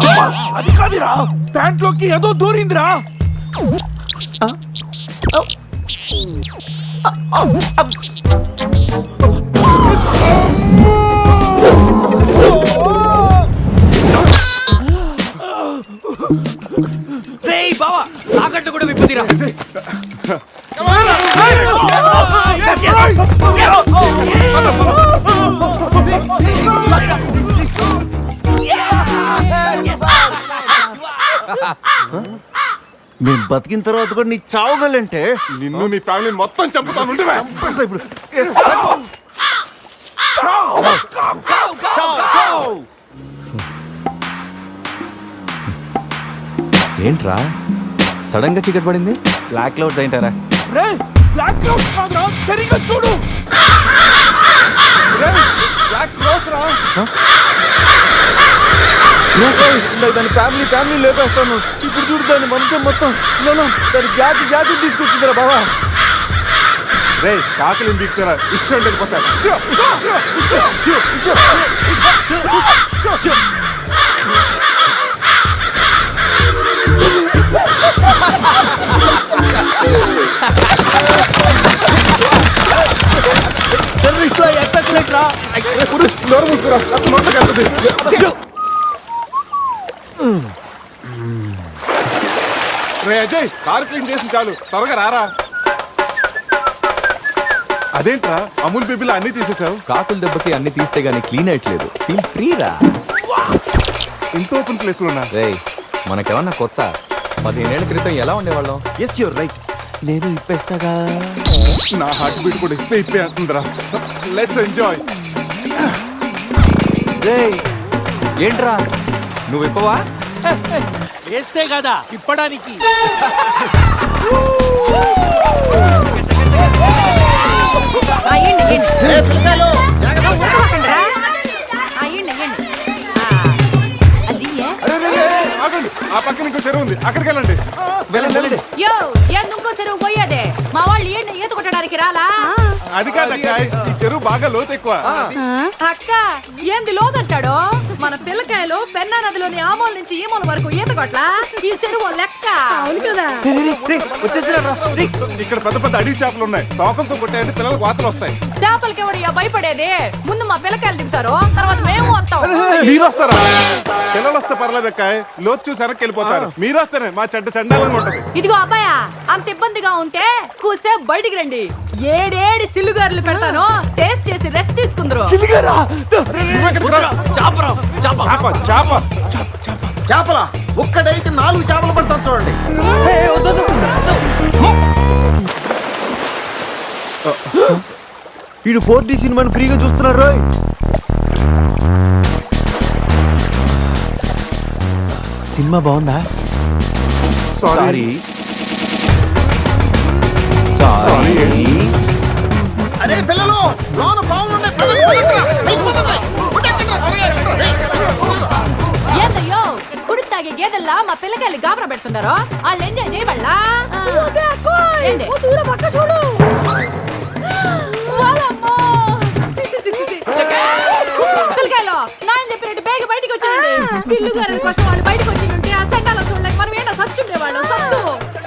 అది కాదురా, ప్యాంట్లోకి ఏదో దూరిందిరా. రేయ్ బావా, తాకట్టు కూడా విప్పుదిరా. మేము బతికిన తర్వాత కూడా నీ చావగలంటే నిన్ను నీ ఫ్యామిలీ మొత్తం చంపుతాను ఉండురా. ఇప్పుడు ఏంట్రా సడన్ గా చీకటి పడింది? బ్లాక్ క్లౌడ్స్ ఏంటారా? బ్లాక్ క్లౌడ్స్ కాదురా, సరిగ్గా చూడు. దాని ఫ్యామిలీ లేపేస్తాను. ఇప్పుడు చూడు దాని వంశం మొత్తం దాని జాతి తీసుకొచ్చిందిరా బాబా. రే కాకలి దిక్కుతారా ఇష్టం వెళ్ళిపోతారు. నోరు మూసుకురా, నోట్లోకి వెళ్తుంది. రే అజయ్, కారు క్లీన్ చేసి చాలు, త్వరగా రారా. అదేంట్రా అమూల్ బేబీలో అన్ని తీసేసావు? కాకుల దెబ్బకి అన్ని తీస్తే గానీ క్లీన్ అయ్యట్లేదు. ఫీల్ ఫ్రీ రా. ఇంత ఓపెన్ ప్లేస్ లో ఉన్నా. రేయ్ మనకేమన్నా కొత్త? 15 ఏళ్ల క్రితం ఎలా ఉండేవాళ్ళం? Yes you're right. నేను ఇప్పేస్తాగా. నా హార్ట్ బీట్ కూడా ఇప్పే అంటుందిరా. Let's enjoy. రేయ్ ఏంట్రా నువ్వు ఇప్పవా? వేస్తే కదా తిప్పడానికి. ఆగండి, ఆ పక్కన ఇంకో చెరువు ఉంది, అక్కడికి వెళ్ళండి. ఇంకో చెరువు పోయేదే మా వాళ్ళు ఈత కొట్టడానికి రాలా? అది కాదక్క, ఈ చెరువు బాగా లోతు ఎక్కువ. అక్క ఏంది లోదంటాడు? మన పిల్లకాయలు పెన్నా నదిలోని ఆ మూల నుంచి ఈ మూల వరకు ఈత కొట్లా. ఈ చెరువు లెక్క. అవును కదా. ఇక్కడ పెద్ద పెద్ద అడవి చేపలు ఉన్నాయి, తోకలతో కొట్టాయంటే పిల్లలకు వాతలు వస్తాయి. చేపలకి ఎవడయ్యా భయపడేది? ముందు మా పిల్లకాయలు దిగుతారు, తర్వాత మేము వస్తాం. మీరు వస్తారా? పిల్లలు వస్తే పర్లేదక్క, లోతు చూసి వెనక్కి వెళ్ళిపోతారు. మీరు వస్తేనే మా చండాలంగా ఉంటది. ఇదిగో అబ్బాయా, అంత ఇబ్బందిగా ఉంటే కూసే బయటికి రండి. ఏడేడి సిల్లుగారులు పెడతాను, టేస్ట్ చేసి రెస్ట్ తీసుకుందరు. చేపల ఒక్కడైతే 4 చేపలు పడతాను చూడండి. వీడు 4D సినిమాని ఫ్రీగా చూస్తున్నారు. సినిమా బాగుందా? సారీ. అరే పిల్లలు, లోన బాగుండే ఏందయ్యో కుడి తాగే గేదెల్లా మా పిల్లకాయలు గాబరా పెడుతున్నారో? వాళ్ళు ఎంజాయ్ చేయబడలా? చూడు పిల్లకాయలు నాయన చెప్పినట్టు బేగ బయటకు వచ్చారండి. సిల్లుగారుల కోసం వాళ్ళు బయటకు వచ్చి ఉంటే ఆ సండాలో చూడలేక మనం ఏంటో సచ్చుండేవాళ్ళు. సత్తు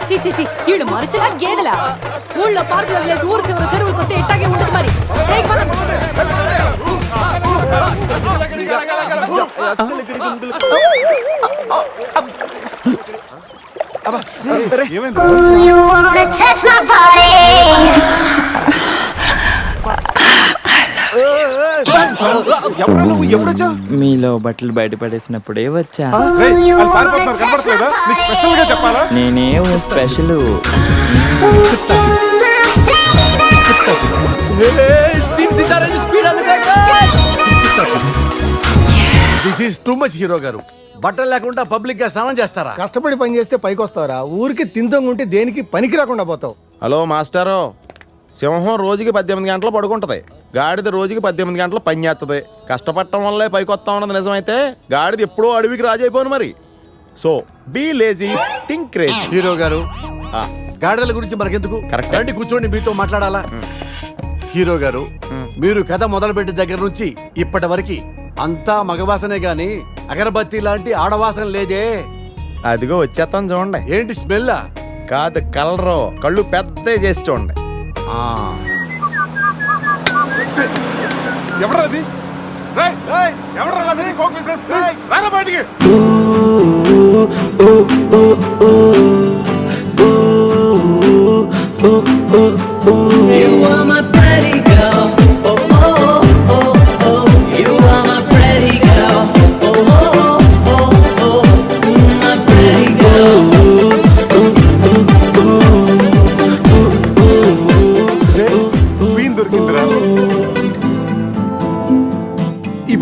చీచి వీళ్ళు మనుషులా గేదెలా? ఊళ్ళో పార్కులు వదిలేసి ఊరు చివరి చెరువులు కొత్త ఇట్టాగే ఉంటుంది మరి. ఎప్పుడొచ్చా? మీలో బట్టలు బయట పడేసినప్పుడే వచ్చా. చెప్పాలా? నేనే special. This is too much hero గారు. బట్టలు లేకుండా పబ్లిక్ గా స్నానం చేస్తారా? కష్టపడి పని చేస్తే పైకి వస్తావరా? ఊరికి తింతంగుంటే దేనికి పనికి రాకుండా పోతావు. హలో మాస్టారు, సింహం రోజుకి 18 గంటలు పడుకుంటది, గాడిద రోజుకి 18 గంటలు పని చేస్తుంది. కష్టపడటం వల్లే పైకి వస్తా ఉన్నది నిజమైతే గాడిద ఎప్పుడో అడవికి రాజైపోను మరి. So be lazy, think crazy. Hero గారు, గాడిదల గురించి మనకెందుకు? కరెక్ట్. రండి కూర్చోండి, మీతో మాట్లాడాలా. హీరో గారు, మీరు కథ మొదలుపెట్టిన దగ్గర నుంచి ఇప్పటి వరకు అంతా మగవాసనే గాని అగరబత్తి లాంటి ఆడవాసన లేదే. అదిగో వచ్చేస్తాను చూడండి. ఏంటి స్మెల్? కాదు కలరు, కళ్ళు పెద్ద చేసి చూడండి. ఎవరది? ఎవరు బిజినెస్ రారా బయటికి.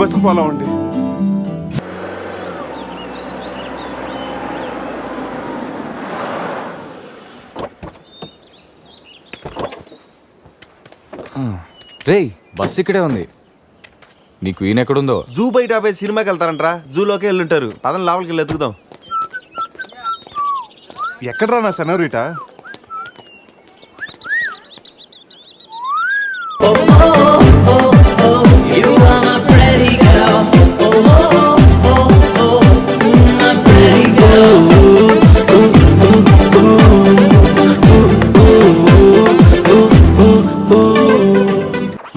పసుపు ఉంది. రేయ్ బస్ ఇక్కడే ఉంది. నీ క్వీన్ ఎక్కడుందో? జూ బయట ఆపేసి సినిమాకి వెళ్తారంట్రా, జూలోకి వెళ్ళుంటారు. పదని లోపలికి వెళ్ళి ఎత్తుకుదాం. ఎక్కడ్రా నా సెనోరిటా?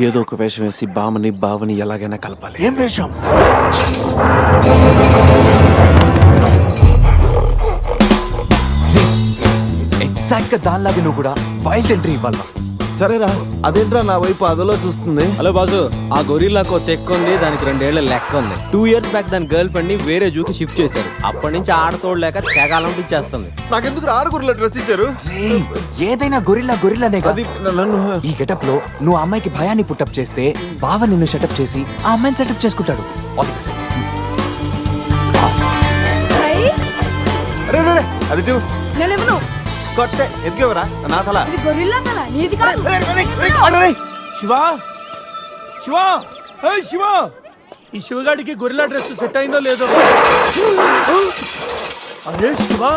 ఏదో ఒక వేషం వేసి బావని ఎలాగైనా కలపాలి. ఏం వేషం? ఎగ్జాక్ట్ గా దానిలాగా నువ్వు కూడా వైల్డ్ ఎంట్రీ ఇవ్వాలి. సరేరా, అదేంట్రా నా వైపు అదలో చూస్తుంది. హలో బాసు, ఆ గొరిల్లాకు తెక్క ఉంది, దానికి 2 ఏళ్ల లెక్క ఉంది. 2 years బ్యాక్ దాని గర్ల్ ఫ్రెండ్ ని వేరే జూకి షిఫ్ట్ చేశారు. అప్పటి నుంచి ఆడతోడలేక తెగాలంపించేస్తుంది. నాకెందుకు ఆరుగురులో డ్రెస్ ఇచ్చారు? ఏదైనా గొరిల్లానే అది నన్ను ఈ గెటప్ లో నువ్వు అమ్మాయికి భయాన్ని పుట్టప్ చేస్తే బావ నిన్ను సెటప్ చేసి ఆ అమ్మాయిని సెటప్ చేసుకుంటాడు. అరే రే, అది ఇటు. నేనెవను? కొట్టే ఎదిగేవరా నా తల. ఇది గొరిల్లా తల, నీది కాదు. శివా, శివా, ఏయ్ శివా, ఈ శివగాడికి గొరిల్లా డ్రెస్ సెట్ అయిందో లేదో. అరే శివా,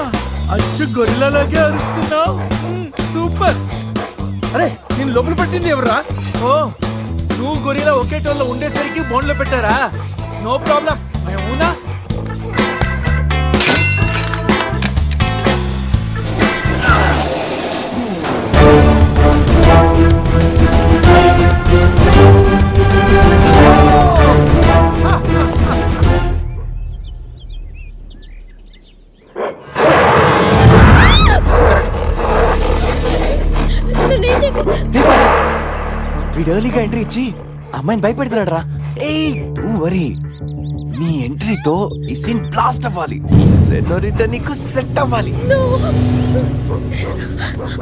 అచ్చు గొరిల్లాలాగే అరుస్తున్నావు. సూపర్. అరే నేను లోపల పెట్టింది ఎవరా? ఓ, నువ్వు గొరిల్లా ఒకే టోన్లో ఉండేసరికి బోన్లో పెట్టారా? No problem. అవునా? వీడు ఎర్లీగా ఎంట్రీ ఇచ్చి అమ్మాయిని భయపెడుతున్నాడు రా. ఏయ్ డోంట్ వరీ, నీ ఎంట్రీతో ఈ సీన్ బ్లాస్ట్ అవ్వాలి. సెనోరిటా నీకు సెట్ అవ్వాలి.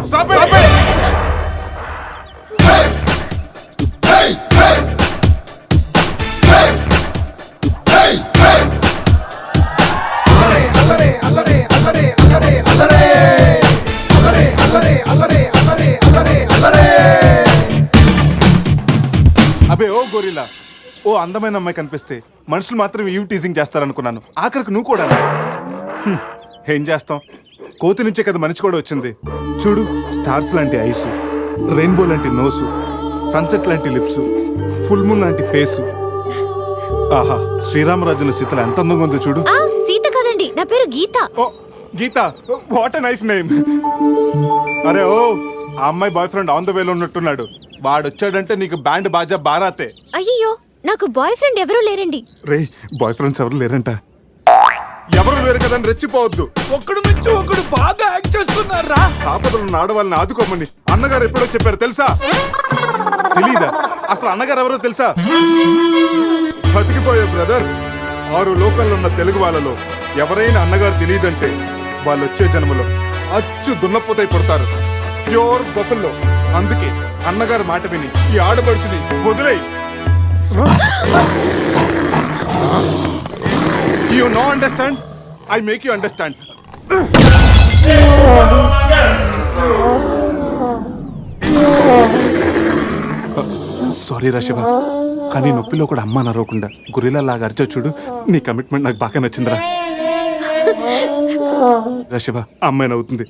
Stop it! అబే ఓ గొరిల్లా, ఓ అందమైన అమ్మాయి కనిపిస్తే మనుషులు మాత్రం ఈవ్ టీజింగ్ చేస్తారనుకున్నాను. ఆఖరికి నువ్వు కూడా. ఏం చేస్తాం, కోతి నుంచే కదా మనిషి కూడా వచ్చింది. చూడు, స్టార్స్ లాంటి ఐసు, రెయిన్బో లాంటి నోసు, సన్సెట్ లాంటి లిప్స్, ఫుల్ మూన్ లాంటి ఫేసు. ఆహా, శ్రీరామరాజుల సీతలు ఎంత అందంగా ఉందో చూడు. సీత కదండి, నా పేరు గీత. ఓ గీత, వాట్ ఎ నైస్ నేమ్. అరే ఓ, ఆ అమ్మాయి బాయ్ ఫ్రెండ్ ఆన్ ద వేలో ఉన్నట్టున్నాడు. వాడు వచ్చాడంటే నీకు బ్యాండ్ బాజా బారాతే. అయ్యో, నాకు బాయ్ ఫ్రెండ్ ఎవరూ లేరండి. రే, బాయ్ ఫ్రెండ్స్ ఎవరు లేరంట. ఎవరు లేరు కదా అని రెచ్చిపోవద్దు. ఒక్కడు మించి ఒకడు బాగా యాక్ట్ చేస్తున్నారా? ఆపదలున్న ఆడవాళ్ళని ఆదుకోమని అన్నగారు ఎప్పుడో చెప్పారు తెలుసా? తెలీదా? అసలు అన్నగారు ఎవరో తెలుసా? బతికిపోయే బ్రదర్. 6 లోకల్లో ఉన్న తెలుగు వాళ్ళలో ఎవరైనా అన్నగారు తెలియదంటే వాళ్ళు వచ్చే జన్మలో అచ్చు దున్నపోతై పుడతారు. ప్యూర్ బొఫల్లో. అందుకే అన్నగారు మాట విని ఈ ఆడపడుచుని వదిలేయి. You no understand? I make you understand. Sorry రా శివ, కానీ నొప్పిలో కూడా అమ్మ నరవకుండా గురిలా లాగా అరిచా చూడు. నీ కమిట్మెంట్ నాకు బాగా నచ్చిందిరా. రా శివ, అమ్మాయి నవ్వుతుంది.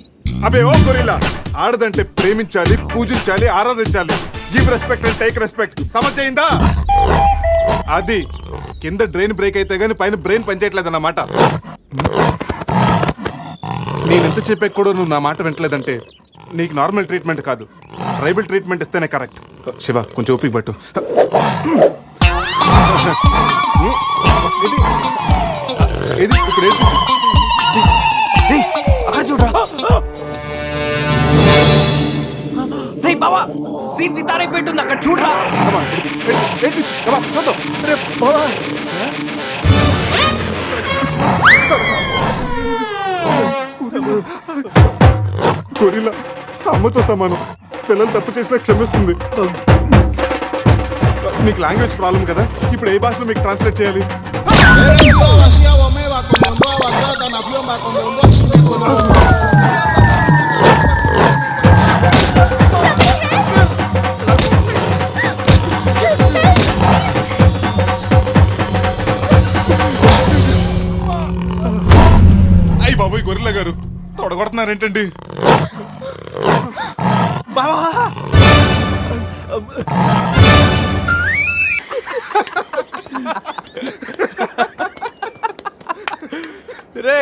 అబే ఓ గొరిల్లా, ఆడదంటే ప్రేమించాలి, పూజించాలి, ఆరాధించాలి. Give respect and take respect. సమస్యయిందా? అది కింద డ్రైన్ బ్రేక్ అయితే గానీ పైన బ్రెయిన్ పనిచేయట్లేదు అన్నమాట. నేనెంత చెప్పాక కూడా నువ్వు నా మాట వింటలేదంటే నీకు నార్మల్ ట్రీట్మెంట్ కాదు, ట్రైబల్ ట్రీట్మెంట్ ఇస్తేనే కరెక్ట్. శివ, కొంచెం ఓపిక పట్టు. ఇది ఇప్పుడు ఏంటి? అక్కడ చూడరా. రే బావా, సీన్ సితారే పెట్టుంది అక్కడ చూడరా. చూద్దాం. గొరిల్లా అమ్మతో సమానం. పిల్లలు తప్పు చేసినా క్షమిస్తుంది. మీకు లాంగ్వేజ్ ప్రాబ్లం కదా, ఇప్పుడు ఏ భాషలో మీకు ట్రాన్స్లేట్ చేయాలి? అయ్యి బాబోయ్ గొరిల్లా గారు తొడగొడుతున్నారేంటండి? రే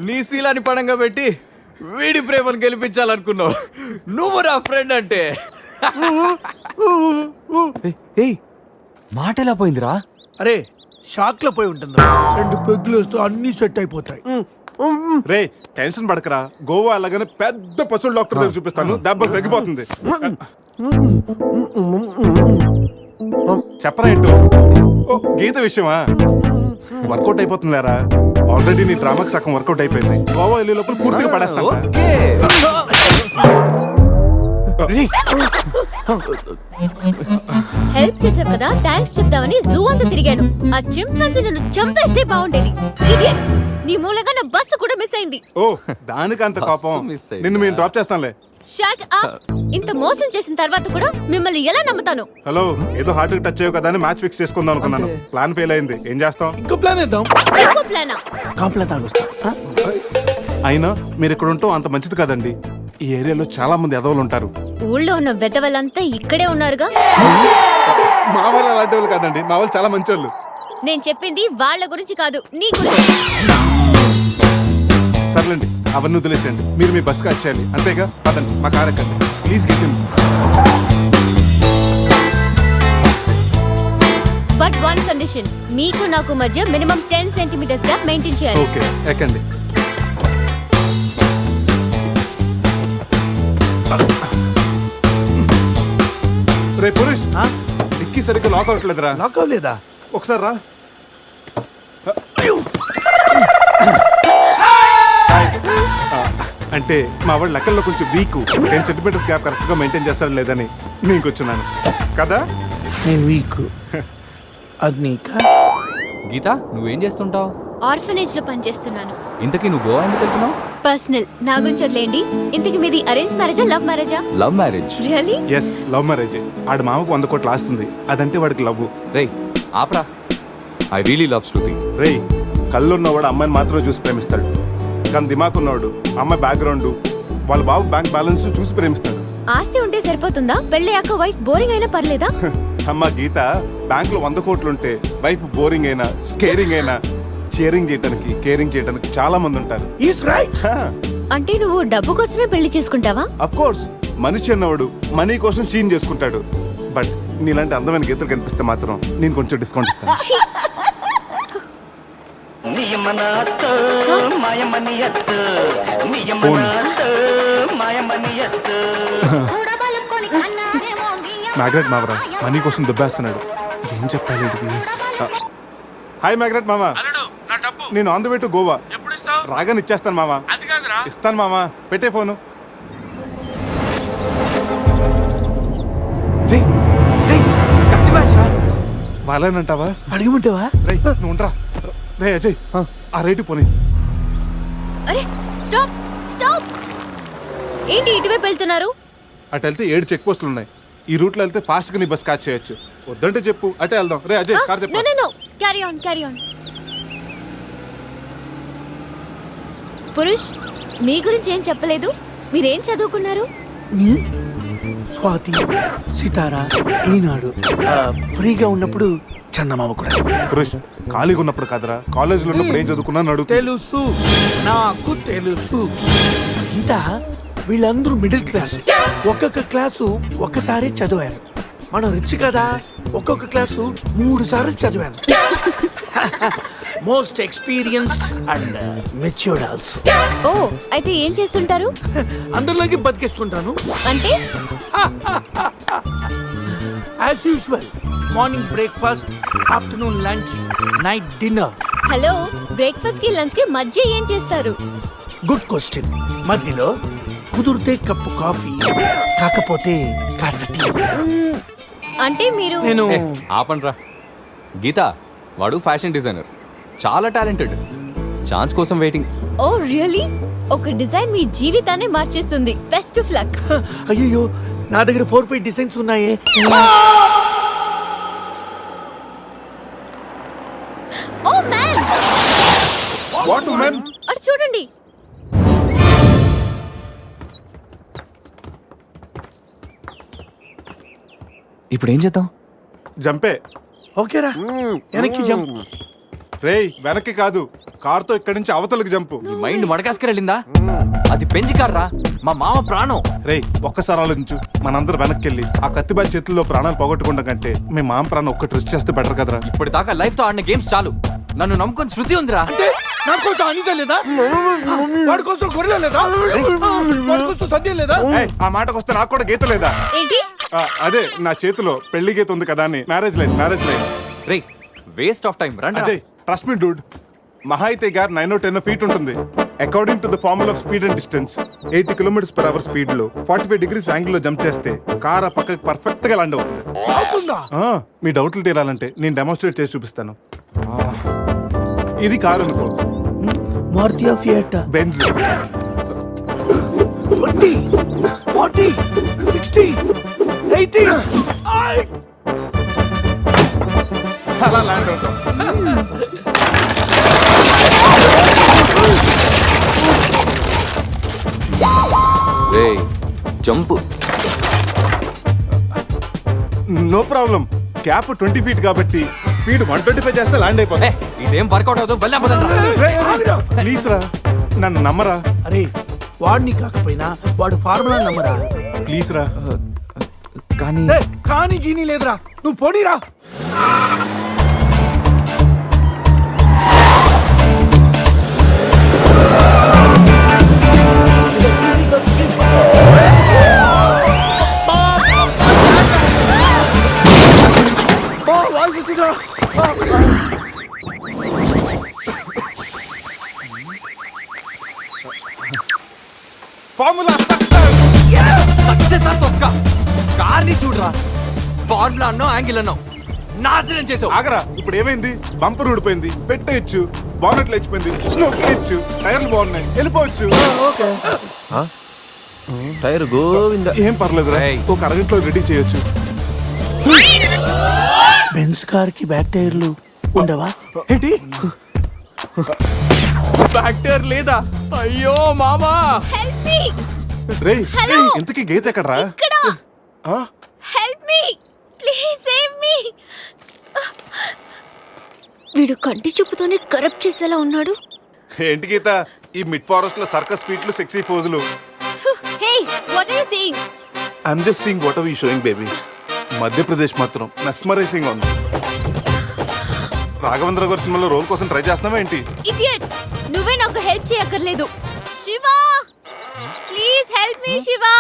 నీ శీలాన్ని పడంగా పెట్టి వీడి ప్రేమను గెలిపించాలనుకున్నావు. నువ్వు నా ఫ్రెండ్ అంటే. ఏయ్ మాట ఎలా పోయిందిరా? అరే షాక్ లో పోయి ఉంటుంది. 2 పెగ్గులు వస్తూ అన్ని సెట్ అయిపోతాయి. రే టెన్షన్ పడకరా, గోవా అలాగనే పెద్ద పశువుల డాక్టర్ దగ్గర చూపిస్తాను, దెబ్బ తగ్గిపోతుంది. చెప్పరా ఏంటో? ఓ గీత విషయమా? వర్కౌట్ అయిపోతుందిలేరా, ఆల్రెడీ నీ డ్రామాకి సగం వర్కౌట్ అయిపోయింది. గోవా వెళ్ళే లోపల పూర్తిగా పడేస్తాను. హెల్ప్ చేసావు కదా, థ్యాంక్స్ చెప్తామని జూ అంతా తిరిగాను. ఆ చింపాంజీ నన్ను చంపేస్తే బాగుండేది. ఇడియట్, నీ మూలంగా నా బస్సు కూడా మిస్ అయింది. ఓ దానికి అంత కోపం? నిన్ను మేము డ్రాప్ చేస్తానులే. Shut up. ఇంత మోసం చేసిన తర్వాత కూడా మిమ్మల్ని ఎలా నమ్ముతాను? హలో, ఏదో హార్ట్ టచ్ అయ్యో కదా అని మ్యాచ్ ఫిక్స్ చేసుకుందాం అనుకున్నాను. ప్లాన్ ఫెయిల్ అయింది, ఏం చేస్తాం? ఇంకో ప్లాన్ వేద్దాం. ఇంకో ప్లానా? కాంప్లైంట్ తాగొస్తా. అయినా మీరు ఇక్కడ ఉంటాం అంత మంచిది కాదండి. ఈ ఏరియాలో చాలా మంది ఎదవలు ఉంటారు. ఊళ్ళో ఉన్న వెధవలంతా ఇక్కడే ఉన్నారుగా. మా వాళ్ళు అలాంటి వాళ్ళు కాదండి, మా వాళ్ళు చాలా మంచి వాళ్ళు. నేను చెప్పింది వాళ్ళ గురించి కాదు, నీ గురించి. సర్లేండి, అవన్నీ వదిలేసేయండి. మీరు మీ బస్కి వచ్చేయాలి అంతేగా. పదండి, మా కార్ ఎక్కండి please. Get in. But one condition, మీకు నాకు మధ్య మినిమం 10 సెంటీమీటర్స్ గ్యాప్ మెయింటైన్ చేయాలి. ఓకే ఎక్కండి. రే పురుష్, డిక్కీ సరిగ్గా లాక్ అవ్వట్లేదురా. లాక్ అవ్వలేదా? ఒకసారి రా. అంటే మా వాడు లెక్కల్లో కొంచెం వీక్, 10 సెంటీమీటర్స్ గ్యాప్ కరెక్ట్గా మెయింటైన్ చేస్తాడు లేదని నేను కూర్చున్నాను కదా. నేను వీక్, అది నీకా? గీత నువ్వేం చేస్తుంటావు? ఆర్ఫనేజ్ లో పనిచేస్తున్నాను. ఇంతకీ నువ్వు గోవా ఎందుకు వెళ్తున్నావు? పర్సనల్, నా గురించి వదిలేండి. ఇంతకి మీది అరేంజ్ మ్యారేజా, లవ్ మ్యారేజా? Love marriage. Really? Yes, love marriage. ఆడు మామకు 100 కోట్లు ఆస్తుంది, అదంటే వాడికి లవ్. రేయ్ ఆప్రా, ఐ రియలీ లవ్ శృతి. రే కళ్ళున్నవాడు అమ్మాయిని మాత్రమే చూసి ప్రేమిస్తాడు, కానీ దిమాక్ ఉన్నవాడు అమ్మాయి బ్యాక్గ్రౌండ్, వాళ్ళ బాబు బ్యాంక్ బ్యాలెన్స్ చూసి ప్రేమిస్తాడు. ఆస్తి ఉంటే సరిపోతుందా? పెళ్ళయ్యాక వైఫ్ బోరింగ్ అయినా పర్లేదా? అమ్మ గీత, బ్యాంక్ లో 100 కోట్లు ఉంటే వైఫ్ బోరింగ్ అయినా స్కేరింగ్ అయినా షేరింగ్ చేయడానికి కేరింగ్ చేయడానికి చాలా మంది ఉంటారు. Is right. అంటే నువ్వు డబ్బు కోసమే పెళ్లి చేసుకుంటావా? అఫ్ కోర్స్, మనిషి అన్నవాడు మనీ కోసం షీన్ చేసుకుంటాడు. బట్ నీలాంటి అందమైన గీతలు కనిపిస్తే మాత్రం నేను కొంచెం డిస్కౌంట్ ఇస్తాను. ఛీ! మ్యాగ్రెట్ మావరా మనీ కోసం దుబ్బేస్తున్నాడు, ఏం చెప్పాలి వీడికి? హాయ్ మ్యాగ్రెట్ మామ, నేను on the way to Goa. రాగానే ఇచ్చేస్తాను మామ. ఇస్తాను మామ, పెట్టే ఫోను. వాళ్ళనంటావా? అడిగమంటావా? రేయ్ నువ్వు ఉండరా. రే అజయ్, ఆ రేటు పోనీ. అరే స్టాప్ స్టాప్! ఏంటి ఇటువైపు వెళ్తున్నారు? అటు వెళ్తే 7 చెక్ పోస్టులు ఉన్నాయి. ఈ రూట్లో వెళ్తే ఫాస్ట్ గా నీ బస్ క్యాచ్ చేయొచ్చు. వద్దంటే చెప్పు, అటే వెళ్దాం. రే అజయ్, కార్ చెప్పు. No carry on carry on. Purush, మీ గురించి ఏం చెప్పలేదు. మీరేం చదువుకున్నారు? స్వాతి, సితారా, ఈనాడు. ఫ్రీగా ఉన్నప్పుడు చందమామ కూడా. పురుష్, ఖాళీగా ఉన్నప్పుడు కాదరా, కాలేజీలో ఉన్నప్పుడు ఏం చదువుకున్నాను అడుగు. తెలుసు, నాకు తెలుసు. గీత, వీళ్ళందరూ మిడిల్ క్లాస్. ఒక్కొక్క క్లాసు ఒక్కసారి చదివారు. మనం రిచ్ కదా, ఒక్కొక్క క్లాసు 3 సార్లు చదివాను. Most experienced and matured also. ఓ, అయితే ఏం చేస్తుంటారు? అందరిలోకి బతికేస్తుంటాను. అంటే as usual, morning breakfast, afternoon lunch, night dinner. Hello, breakfast కి లంచ్ కి మధ్య ఏం చేస్తారు? Good question. మధ్యలో కుదిరితే కప్పు కాఫీ, కాకపోతే కాస్త టీ. అంటే మీరు నేను ఆపండ్రా గీత వాడు ఫ్యాషన్ డిజైనర్ చాలా టాలెంటెడ్ ఛాన్స్ కోసం వెయిటింగ్ ఓ రియలీ ఒక డిజైన్ మీ జీవితాన్ని మార్చేస్తుంది. Best of luck. అయ్యో నా దగ్గర 4-5 డిజైన్స్ ఉన్నాయే. Oh man, what man? అటు చూడండి. ఇప్పుడు ఏం చేద్దాం? జంపే. ఓకేరా, వెనక్కి జంప్. రేయ్ వెనక్కి కాదు, కార్తో ఇక్కడి నుంచి అవతలకి జంపు. నీ మైండ్ మడకాస్కర్ వెళ్ళిందా? అది పెంచి కార్రా, మా మామ ప్రాణం. రేయ్ ఒక్కసారి ఆలోచించు, మనందరం వెనక్కి వెళ్ళి ఆ కత్తిబాయి చేతుల్లో ప్రాణాలు పోగొట్టుకుంటాం కంటే మీ మామ ప్రాణం ఒక్క ట్రిస్ట్ చేస్తే బెటర్ కదరా. ఇప్పుడు దాకా లైఫ్ తో ఆడిన గేమ్స్ చాలు. నన్ను నమ్ముకొని శృతి ఉందిరా. నా కోసం అనిత లేదా? వాడి కోసం గొర్రె లేదా? వాడి కోసం సద్య లేదా? ఏయ్, ఆ మాటకు వస్తే నాకు కూడా గీత లేదా? ఏంటి? అదే నా చేతిలో పెళ్లి గీత ఉంది కదా అని. Marriage line. రేయ్ వేస్ట్ ఆఫ్ టైం రండి. అజయ్ ట్రస్ట్ మీ డూడ్, మహా అయితే గారు 9-10 ఫీట్ ఉంటుంది. According to the formula of speed and distance 80 km/h speed లో 45 degrees యాంగిల్ లో జంప్ చేస్తే కార్ ఆ పక్కకి పర్ఫెక్ట్ గా ల్యాండ్ అవుతుంది. మీ డౌట్లు తీరాలంటే నేను డెమోన్స్ట్రేట్ చేసి చూపిస్తాను. ఇది కారు అనుకో, మారుతి ఫియట్, బెంజ్. 20, 40, 60, 80. అలా ల్యాండ్ అవుతాం. రేయ్ jump. No problem, cap 20 feet కాబట్టి స్పీడ్ 125 చేస్తే ల్యాండ్ అయిపోతుంది. ఇదేం వర్కౌట్ అవుతుంది. బల్లా ప్లీజ్ రా, నన్ను నమ్మరా. అరే వాడిని కాకపోయినా వాడు ఫార్ములా నమ్మరా. ప్లీజ్ రా. కానీ కానీ గీని లేదురా, నువ్వు పోనీరా. ఫార్ములా సక్సెస్ తొక్క. కార్ని చూడరా, ఫార్ములా అన్నావు, యాంగిల్ అన్నావు, నాశనం చేసావు. ఆగరా, ఇప్పుడు ఏమైంది? బంపర్ ఊడిపోయింది, పెట్టేయచ్చు. బానెట్ లేచిపోయింది, నొక్కేయచ్చు. టైర్లు బాగున్నాయి, వెళ్ళిపోవచ్చు. టైర్ గోవింద. ఏం పర్లేదురా, ఒక అరగంటలో రెడీ చేయొచ్చు. బెంజ్ కార్ కి బ్యాక్ టైర్లు ఉండవా? ఏంటి బ్యాక్ టైర్ లేదా? అయ్యో మామా. Help me. రేయ్ హలో. ఇంతకీ గీత ఎక్కడరా? ఇక్కడ. Help me please, save me. వీడు కంటి చూపుతోనే కరప్ట్ చేసేలా ఉన్నాడు. ఏంటి గీత ఈ మిడ్ ఫారెస్ట్ లో సర్కస్ ఫీట్లు, సెక్సీ పోజులు? Hey what are you saying? I'm just seeing what are you showing baby. Madhya Pradesh మాత్రం మెస్మరైజింగ్ ఉంది. రాఘవేంద్ర గారి సినిమాలో రోల్ కోసం ట్రై చేస్తున్నావా ఏంటి? ఇడియట్, నువ్వే నాకు హెల్ప్ చేయక్కర్లేదు. Shiva please help me. Shiva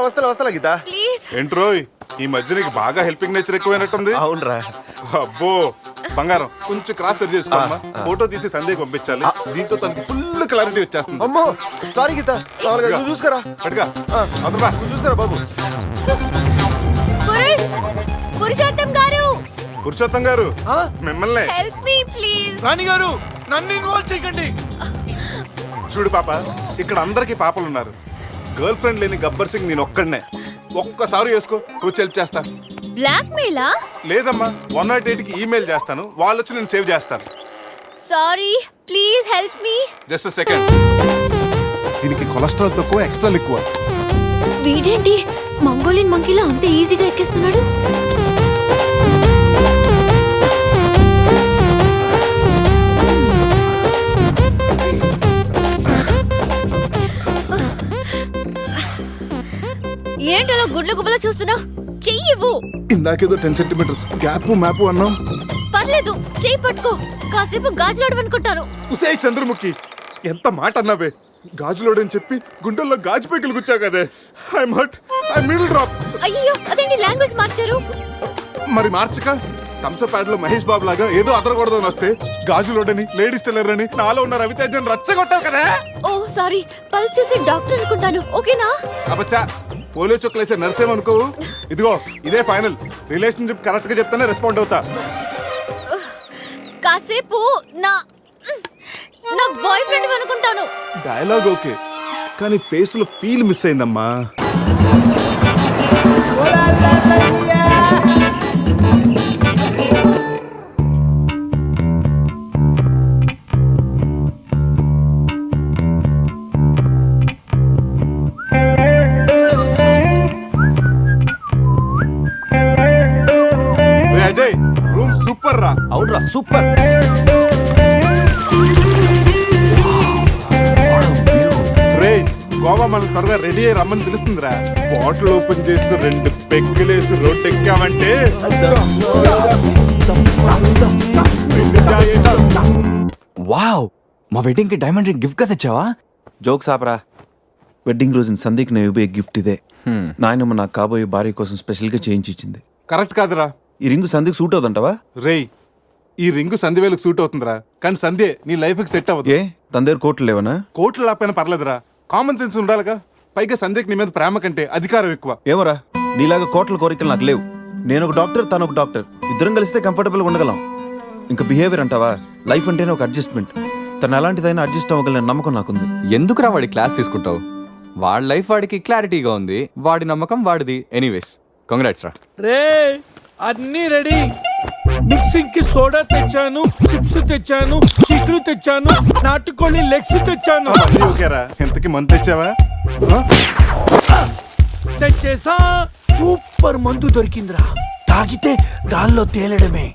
వస్తా గీత. ప్లీజ్. ఏంట్రోయ్ ఈ మధ్య నీకు బాగా హెల్పింగ్ నేచర్ ఎక్కువైనట్టుంది. అవునరా. అబ్బో బంగారం, కొంచెం క్రాస్ సెర్చ్ చేసుకోమ్మా. ఫోటో తీసి సందేహం పంపించాలి. దీంతో తనకి ఫుల్ క్లారిటీ వచ్చేస్తుంది. అమ్మో సారీ గీత, నువ్వు చూసుకురా. అటుగా అదరా, నువ్వు చూసుకురా బాబు. పురుషోత్తం గారు. పురుషోత్తం గారు మిమ్మల్ని. Help me please. రాణి గారు నన్ను ఇన్వాల్వ్ చేయకండి. చూడు పాప, ఇక్కడ అందరికి పాపలు ఉన్నారు. గర్ల్ ఫ్రెండ్ లేని గబ్బర్ సింగ్ నేను ఒక్కడనే. ఒక్కసారి వేసుకో, కూర్చో హెల్ప్ చేస్తా. బ్లాక్ మెయిలా? లేదమ్మా, 108కి ఈమెయిల్ చేస్తాను, వాళ్ళు వచ్చి నేను సేవ్ చేస్తాను. Sorry please help me. Just second. దీనికి కొలెస్ట్రాల్ తక్కువ, ఎక్స్ట్రాల్ ఎక్కువ. వీడేంటి మంగోలియన్ మంకీలా అంత ఈజీగా ఎక్కేస్తున్నాడు? ఏంటలా గుడ్ల గుబల చూస్తున్నా? చెయ్యి ఇవ్వు. ఇందాకేదో 10 centimeters గ్యాప్ మ్యాప్ అన్నాం. పర్లేదు, చెయ్యి పట్టుకో. కాసేపు గాజులాడు అనుకుంటాను. ఉసే చంద్రముఖి, ఎంత మాట అన్నావే. గాజులోడని చెప్పి గుండెల్లో గాజు పైకలు గుచ్చావు కదే. I'm hurt, I middle drop. అయ్యో అదేంటి లాంగ్వేజ్ మార్చారు? మరి మార్చక థమ్సప్ ప్యాడ్ లో మహేష్ బాబు లాగా ఏదో అదరకూడదు అని వస్తే గాజులోడని, లేడీస్ టైలర్ అని నాలో ఉన్న రవితేజన్ రచ్చగొట్టావు కదా. ఓ సారీ, పల్స్ చూసి డాక్టర్ అనుకుంటాను. ఓకేనా? అబ్బచ్చా, పోలియో చుక్కలేసే నర్సేమనుకో. ఇదిగో ఇదే ఫైనల్. రిలేషన్షిప్ కరెక్ట్ గా చెప్తానే రెస్పాండ్ అవుతా. కాసేపు నా నా బాయ్ ఫ్రెండ్ అనుకుంటాను. డైలాగ్ ఓకే, కానీ ఫేస్ లో ఫీల్ మిస్ అయిందమ్మా. రే అజయ్, రూమ్ సూపర్ రా. అవునరా సూపర్. రే గోవా మనం త్వరగా రెడీ అయ్యి రమ్మని పిలుస్తుందిరా. బాటిల్ ఓపెన్ చేస్తూ 2 పెగ్గులేసి రోడ్ ఎక్కామంటే వావ్, మా వెడ్డింగ్ కి డైమండ్ రింగ్ గిఫ్ట్ గా తెచ్చావా? జోక్స్ ఆపరా. వెడ్డింగ్ రోజున సందీక్ నేను ఇవ్వబోయే గిఫ్ట్ ఇదే. నాయనమ్మ నాకు కాబోయే భార్య కోసం స్పెషల్ గా చేయించి ఇచ్చింది. కరెక్ట్ కాదురా. ఈ రింగు సందీక్ సూట్ అవుతుంటావా? రేయ్, ఈ రింగు సంధ్యవేలకు సూట్ అవుతుందిరా, కానీ సంధ్య నీ లైఫ్ కి సెట్ అవ్వదు. ఏ తన దగ్గర కోట్లు లేవనా? కోట్లు లేకపోయినా పర్లేదురా, కామన్ సెన్స్ ఉండాలిగా. పైగా సంధ్యకి నీ మీద ప్రేమ కంటే అధికారం ఎక్కువ. ఏమరా, నీలాగా కోట్ల కోరికలు నాకు లేవు. నేను ఒక డాక్టర్, తను ఒక డాక్టర్. ఇద్దరం కలిస్తే కంఫర్టబుల్ గా ఉండగలం. ఇంకా బిహేవియర్ అంటావా? లైఫ్ అంటేనే ఒక అడ్జస్ట్మెంట్. తను ఎలాంటిదైనా అడ్జస్ట్ అవ్వగల నమ్మకం నాకుంది. ఎందుకురా వాడి క్లాస్ తీసుకుంటావు? వాడి లైఫ్ వాడికి క్లారిటీగా ఉంది, వాడి నమ్మకం వాడిది. ఎనీవేస్ కంగ్రాట్స్ రా. రే అన్నీ రెడీ. మిక్సింగ్ కి సోడా తెచ్చాను, చిప్స్ తెచ్చాను, చిక్కులు తెచ్చాను, నాటుకోళ్ళి లెగ్స్ తెచ్చాను. అన్నీ ఓకేరా. ఎంతకి మంత్ తెచ్చావా? తెచ్చేసా. సూపర్ మందు దొరికిందిరా, తాగితే గాల్లో తేలడమే.